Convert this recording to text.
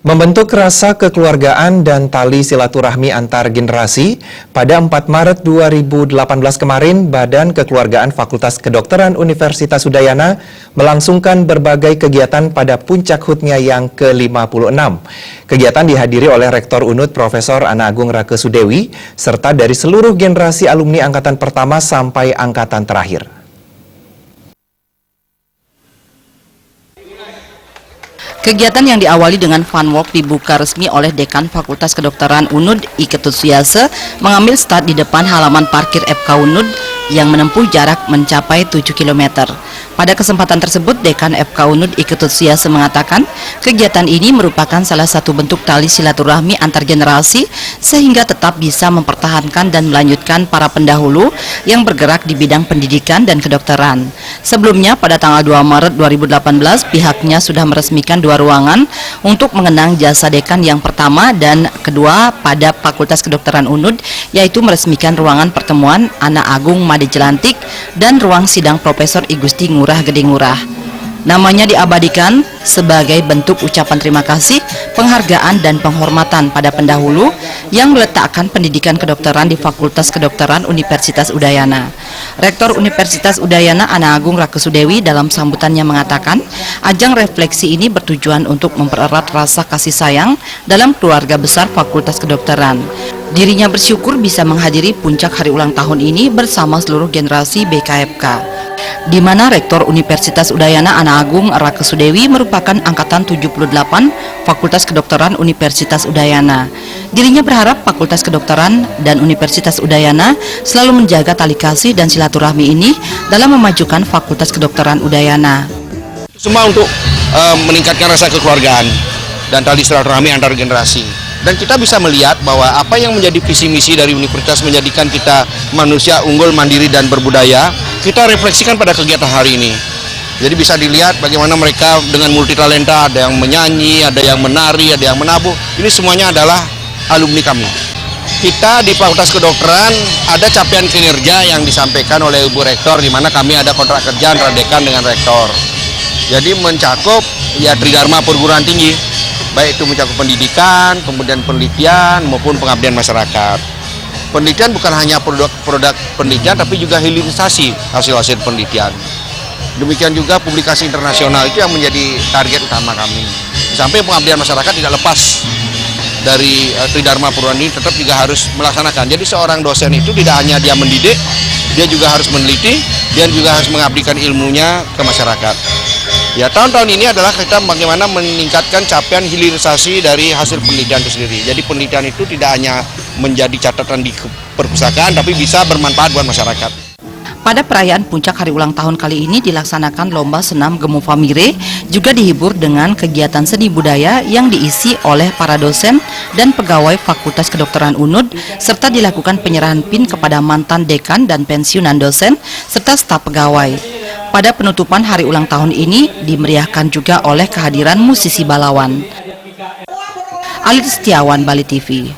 Membentuk rasa kekeluargaan dan tali silaturahmi antar generasi, pada 4 Maret 2018 kemarin, Badan Kekeluargaan Fakultas Kedokteran Universitas Udayana melangsungkan berbagai kegiatan pada puncak HUT-nya yang ke-56. Kegiatan dihadiri oleh Rektor UNUD Profesor Ana Agung Rakesudewi, serta dari seluruh generasi alumni angkatan pertama sampai angkatan terakhir. Kegiatan yang diawali dengan fun walk dibuka resmi oleh Dekan Fakultas Kedokteran UNUD I Ketut Suyase mengambil start di depan halaman parkir FK UNUD yang menempuh jarak mencapai 7 km. Pada kesempatan tersebut, Dekan FK UNUD I Ketut Suyase mengatakan kegiatan ini merupakan salah satu bentuk tali silaturahmi antar generasi sehingga tetap bisa mempertahankan dan melanjutkan para pendahulu yang bergerak di bidang pendidikan dan kedokteran. Sebelumnya, pada tanggal 2 Maret 2018, pihaknya sudah meresmikan 2 ruangan untuk mengenang jasa dekan yang pertama dan kedua pada Fakultas Kedokteran UNUD, yaitu meresmikan ruangan pertemuan Ana Agung Made Jelantik dan ruang sidang Profesor I Gusti Ngurah Gede Ngurah. Namanya diabadikan sebagai bentuk ucapan terima kasih, penghargaan dan penghormatan pada pendahulu yang meletakkan pendidikan kedokteran di Fakultas Kedokteran Universitas Udayana. Rektor Universitas Udayana Ana Agung Rakesudewi dalam sambutannya mengatakan, ajang refleksi ini bertujuan untuk mempererat rasa kasih sayang dalam keluarga besar Fakultas Kedokteran. Dirinya bersyukur bisa menghadiri puncak hari ulang tahun ini bersama seluruh generasi BKFK, di mana Rektor Universitas Udayana Ana Agung Rakesudewi merupakan angkatan 78 Fakultas Kedokteran Universitas Udayana. Dirinya berharap Fakultas Kedokteran dan Universitas Udayana selalu menjaga tali kasih dan silaturahmi ini dalam memajukan Fakultas Kedokteran Udayana. Semua untuk meningkatkan rasa kekeluargaan dan tali silaturahmi antar generasi. Dan kita bisa melihat bahwa apa yang menjadi visi misi dari universitas menjadikan kita manusia unggul, mandiri, dan berbudaya, kita refleksikan pada kegiatan hari ini. Jadi bisa dilihat bagaimana mereka dengan multitalenta, ada yang menyanyi, ada yang menari, ada yang menabuh. Ini semuanya adalah alumni kami. Kita di Fakultas Kedokteran ada capaian kinerja yang disampaikan oleh Ibu Rektor, di mana kami ada kontrak kerja antara dekan dengan rektor. Jadi mencakup ya tridharma perguruan tinggi, baik itu mencakup pendidikan, kemudian penelitian maupun pengabdian masyarakat. Penelitian bukan hanya produk penelitian, tapi juga hilirisasi hasil-hasil penelitian. Demikian juga publikasi internasional, itu yang menjadi target utama kami. Sampai pengabdian masyarakat tidak lepas dari tridharma perguruan tinggi, tetap juga harus melaksanakan. Jadi seorang dosen itu tidak hanya dia mendidik, dia juga harus meneliti, dia juga harus mengabdikan ilmunya ke masyarakat. Ya, tahun-tahun ini adalah kita bagaimana meningkatkan capaian hilirisasi dari hasil penelitian itu sendiri. Jadi penelitian itu tidak hanya menjadi catatan di perpustakaan, tapi bisa bermanfaat buat masyarakat. Pada perayaan puncak hari ulang tahun kali ini dilaksanakan lomba senam Gemu Famire, juga dihibur dengan kegiatan seni budaya yang diisi oleh para dosen dan pegawai Fakultas Kedokteran UNUD, serta dilakukan penyerahan PIN kepada mantan dekan dan pensiunan dosen, serta staf pegawai. Pada penutupan hari ulang tahun ini dimeriahkan juga oleh kehadiran musisi Balawan. Alit Setiawan, Bali TV.